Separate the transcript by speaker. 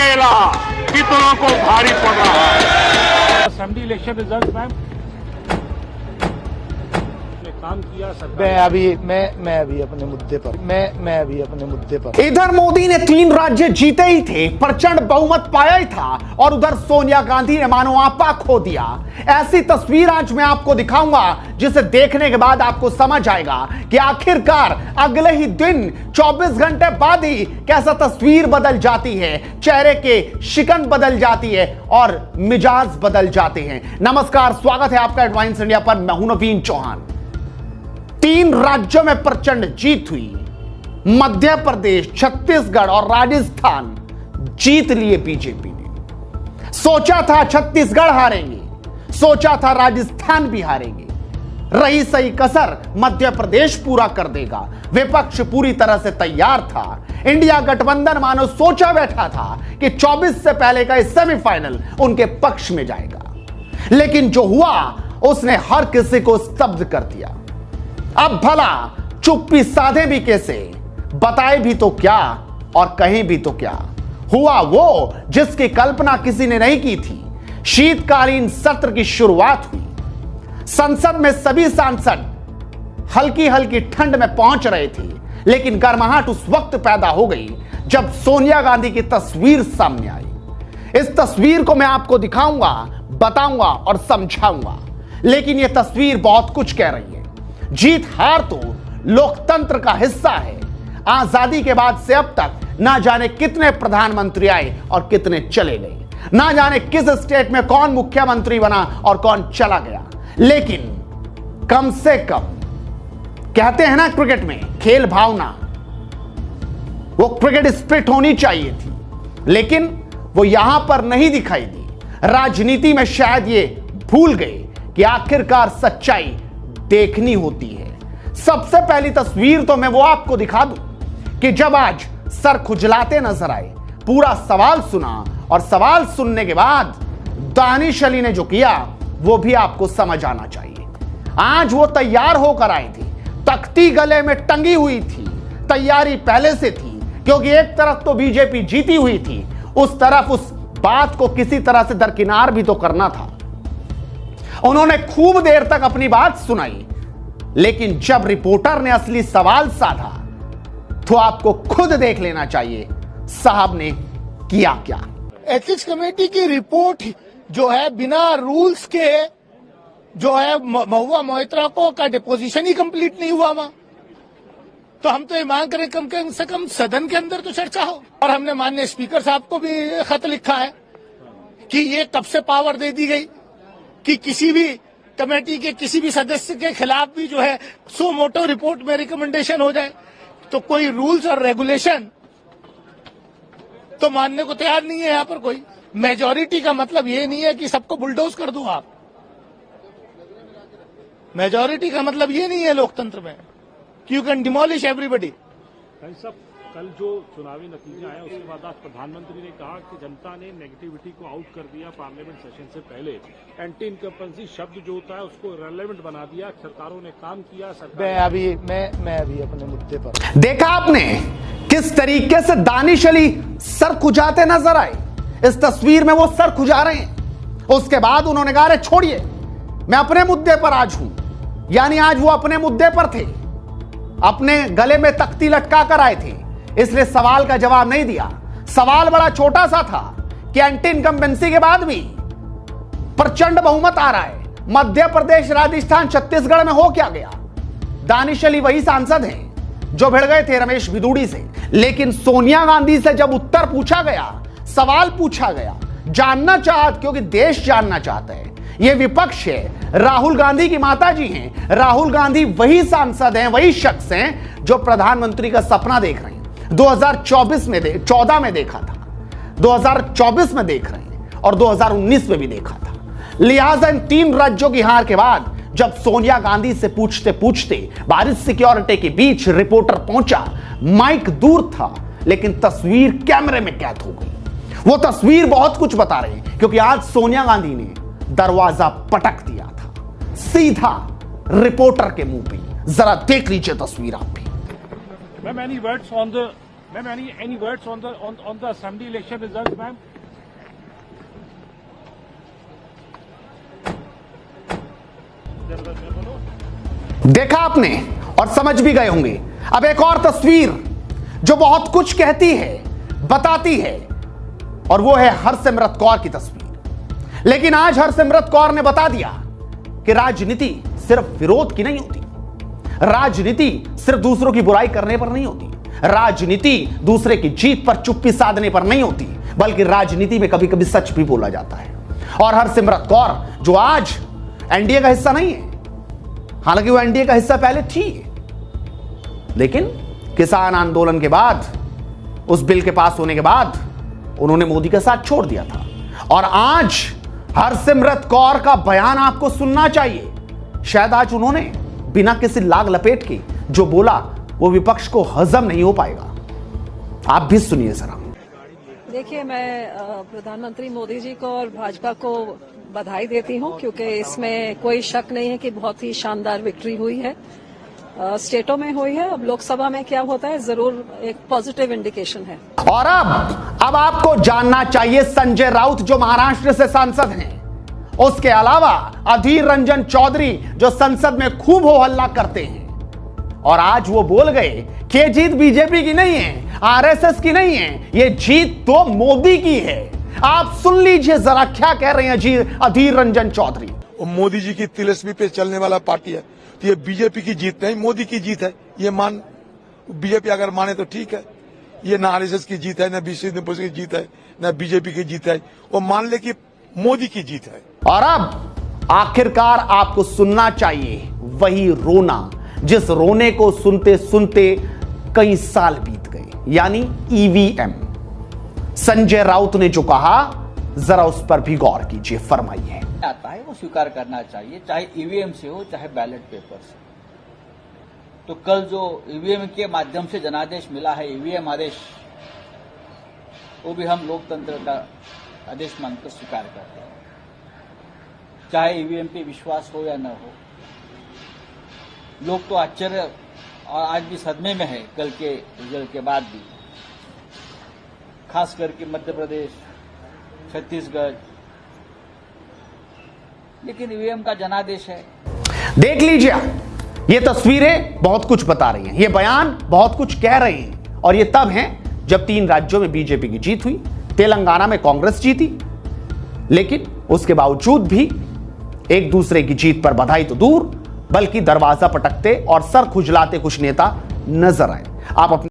Speaker 1: अकेला कितनों को भारी पड़ रहा है।
Speaker 2: असेंबली इलेक्शन रिजल्ट मैम काम किया सरकार।
Speaker 3: मैं अभी अपने मुद्दे पर
Speaker 4: इधर मोदी ने 3 राज्य जीते ही थे, प्रचंड बहुमत पाया ही था, और उधर सोनिया गांधी ने मानो आपा खो दिया। ऐसी तस्वीर आज मैं आपको दिखाऊंगा जिसे देखने के बाद आपको समझ आएगा कि आखिरकार अगले ही दिन 24 घंटे बाद ही कैसा तस्वीर बदल जाती है, चेहरे के शिकन बदल जाती है और मिजाज बदल जाते हैं। नमस्कार, स्वागत है आपका एडवांस इंडिया पर। मैं हूं नवीन चौहान। 3 राज्यों में प्रचंड जीत हुई। मध्य प्रदेश, छत्तीसगढ़ और राजस्थान जीत लिए बीजेपी ने। सोचा था छत्तीसगढ़ हारेंगे, सोचा था राजस्थान भी हारेंगे, रही सही कसर मध्य प्रदेश पूरा कर देगा। विपक्ष पूरी तरह से तैयार था। इंडिया गठबंधन मानो सोचा बैठा था कि 24 से पहले का सेमीफाइनल उनके पक्ष में जाएगा, लेकिन जो हुआ उसने हर किसी को स्तब्ध कर दिया। अब भला चुप्पी साधे भी कैसे, बताए भी तो क्या और कहें भी तो क्या। हुआ वो जिसकी कल्पना किसी ने नहीं की थी। शीतकालीन सत्र की शुरुआत हुई। संसद में सभी सांसद हल्की हल्की ठंड में पहुंच रहे थे, लेकिन गर्माहट उस वक्त पैदा हो गई जब सोनिया गांधी की तस्वीर सामने आई। इस तस्वीर को मैं आपको दिखाऊंगा, बताऊंगा और समझाऊंगा, लेकिन यह तस्वीर बहुत कुछ कह रही है। जीत हार तो लोकतंत्र का हिस्सा है। आजादी के बाद से अब तक ना जाने कितने प्रधानमंत्री आए और कितने चले गए, ना जाने किस स्टेट में कौन मुख्यमंत्री बना और कौन चला गया, लेकिन कम से कम कहते हैं ना क्रिकेट में खेल भावना, वो क्रिकेट स्पिरिट होनी चाहिए थी, लेकिन वो यहां पर नहीं दिखाई दी। राजनीति में शायद ये भूल गए कि आखिरकार सच्चाई देखनी होती है। सबसे पहली तस्वीर तो मैं वो आपको दिखा दूं कि जब आज सर खुजलाते नजर आए, पूरा सवाल सुना और सवाल सुनने के बाद दानिश अली ने जो किया वो भी आपको समझ आना चाहिए। आज वो तैयार होकर आए थे, तख्ती गले में टंगी हुई थी, तैयारी पहले से थी, क्योंकि एक तरफ तो बीजेपी जीती हुई थी, उस तरफ उस बात को किसी तरह से दरकिनार भी तो करना था। उन्होंने खूब देर तक अपनी बात सुनाई, लेकिन जब रिपोर्टर ने असली सवाल साधा तो आपको खुद देख लेना चाहिए साहब ने किया क्या।
Speaker 5: एथिक्स कमेटी की रिपोर्ट जो है बिना रूल्स के जो है महुआ मोहित्रा को का डिपोजिशन ही कंप्लीट नहीं हुआ वहां, तो हम तो ये मांग करें कम से कम सदन के अंदर तो चर्चा हो। और हमने माननीय स्पीकर साहब को भी खत लिखा है कि ये कब से पावर दे दी गई कि किसी भी कमेटी के किसी भी सदस्य के खिलाफ भी जो है सो मोटो रिपोर्ट में रिकमेंडेशन हो जाए। तो कोई रूल्स और रेगुलेशन तो मानने को तैयार नहीं है। यहाँ पर कोई मेजॉरिटी का मतलब ये नहीं है कि सबको बुलडोज कर दो आप। मेजॉरिटी का मतलब ये नहीं है लोकतंत्र में कि यू कैन डिमोलिश एवरीबडी।
Speaker 2: कल जो चुनावी नतीजे आए उसके बाद आज प्रधानमंत्री ने कहा कि जनता ने नेगेटिविटी को आउट कर दिया पार्लियामेंट सेशन से पहले। एंटी इनकम्पेंसी शब्द जो होता है उसको रेलेवेंट बना दिया, सरकारों ने काम किया।
Speaker 3: मैं अभी अपने मुद्दे पर।
Speaker 4: देखा आपने किस तरीके से दानिश अली सर खुजाते नजर आए। इस तस्वीर में वो सर खुजा रहे हैं। उसके बाद उन्होंने कहा, अरे छोड़िए, मैं अपने मुद्दे पर आज हूं। यानी आज वो अपने मुद्दे पर थे, अपने गले में तख्ती लटका कर आए थे, इसलिए सवाल का जवाब नहीं दिया। सवाल बड़ा छोटा सा था कि एंटी इनकम्बेंसी के बाद भी प्रचंड बहुमत आ रहा है। मध्य प्रदेश, राजस्थान, छत्तीसगढ़ में हो क्या गया? दानिश अली वही सांसद हैं जो भिड़ गए थे रमेश बिदूड़ी से, लेकिन सोनिया गांधी से जब उत्तर पूछा गया, सवाल पूछा गया, जानना क्योंकि देश जानना चाहता है। यह विपक्ष है, राहुल गांधी की माताजी हैं। राहुल गांधी वही सांसद हैं, वही शख्स हैं जो प्रधानमंत्री का सपना देख रहे हैं। 2014 में देखा था, 2024 में देख रहे हैं और 2019 में भी देखा था। लिहाजा इन 3 राज्यों की हार के बाद जब सोनिया गांधी से पूछते पूछते बारिश सिक्योरिटी के बीच रिपोर्टर पहुंचा, माइक दूर था लेकिन तस्वीर कैमरे में कैद हो गई। वो तस्वीर बहुत कुछ बता रही है, क्योंकि आज सोनिया गांधी ने दरवाजा पटक दिया था सीधा रिपोर्टर के मुंह पे। जरा देख लीजिए तस्वीर आप भी।
Speaker 2: Ma'am, any words on the Ma'am, any words on the assembly election results, ma'am?
Speaker 4: देखा आपने और समझ भी गए होंगे। अब एक और तस्वीर जो बहुत कुछ कहती है, बताती है, और वो है हरसिमरत कौर की तस्वीर। लेकिन आज हरसिमरत कौर ने बता दिया कि राजनीति सिर्फ विरोध की नहीं होती, राजनीति सिर्फ दूसरों की बुराई करने पर नहीं होती, राजनीति दूसरे की जीत पर चुप्पी साधने पर नहीं होती, बल्कि राजनीति में कभी कभी सच भी बोला जाता है। और हरसिमरत कौर जो आज एनडीए का हिस्सा नहीं है, हालांकि वो एनडीए का हिस्सा पहले थी, लेकिन किसान आंदोलन के बाद, उस बिल के पास होने के बाद उन्होंने मोदी का साथ छोड़ दिया था। और आज हरसिमरत कौर का बयान आपको सुनना चाहिए। शायद आज उन्होंने बिना किसी लाग लपेट के जो बोला वो विपक्ष को हजम नहीं हो पाएगा। आप भी सुनिए जरा।
Speaker 6: देखिए, मैं प्रधानमंत्री मोदी जी को और भाजपा को बधाई देती हूं, क्योंकि इसमें कोई शक नहीं है कि बहुत ही शानदार विक्ट्री हुई है, स्टेटों में हुई है। अब लोकसभा में क्या होता है, जरूर एक पॉजिटिव इंडिकेशन है।
Speaker 4: और अब आपको जानना चाहिए संजय राउत जो महाराष्ट्र से सांसद हैं, उसके अलावा अधीर रंजन चौधरी जो संसद में खूब हो हल्ला करते हैं, और आज वो बोल गए कि ये जीत बीजेपी की नहीं है, आरएसएस की नहीं है, ये जीत तो मोदी की है। आप सुन लीजिए जरा क्या कह रहे हैं अधीर रंजन चौधरी।
Speaker 7: मोदी जी की तिलस्मी पे चलने वाला पार्टी है, तो ये बीजेपी की जीत नहीं, मोदी की जीत है। ये मान बीजेपी अगर माने तो ठीक है, ये ना आरएसएस की जीत है, ना बीजेपी की जीत है, ना बीजेपी की जीत है, वो मान ले कि मोदी की जीत है।
Speaker 4: और अब आखिरकार आपको सुनना चाहिए वही रोना, जिस रोने को सुनते सुनते कई साल बीत गए, यानी ईवीएम। संजय राउत ने जो कहा, जरा उस पर भी गौर कीजिए, फरमाइए।
Speaker 8: आता है वो स्वीकार करना चाहिए, चाहे ईवीएम से हो चाहे बैलेट पेपर से। तो कल जो ईवीएम के माध्यम से जनादेश मिला है, ईवीएम आदेश, वो भी हम लोकतंत्र का आदेश मानकर स्वीकार करते हैं, चाहे ईवीएम पे विश्वास हो या न हो। लोग तो आश्चर्य और आज भी सदमे में है कल के रिजल्ट के बाद भी, खास करके मध्य प्रदेश, छत्तीसगढ़, लेकिन ईवीएम का जनादेश है।
Speaker 4: देख लीजिए, ये तस्वीरें बहुत कुछ बता रही हैं, ये बयान बहुत कुछ कह रहे हैं, और ये तब हैं जब 3 राज्यों में बीजेपी की जीत हुई, तेलंगाना में कांग्रेस जीती, लेकिन उसके बावजूद भी एक दूसरे की जीत पर बधाई तो दूर, बल्कि दरवाजा पटकते और सर खुजलाते कुछ नेता नजर आए। आप अपने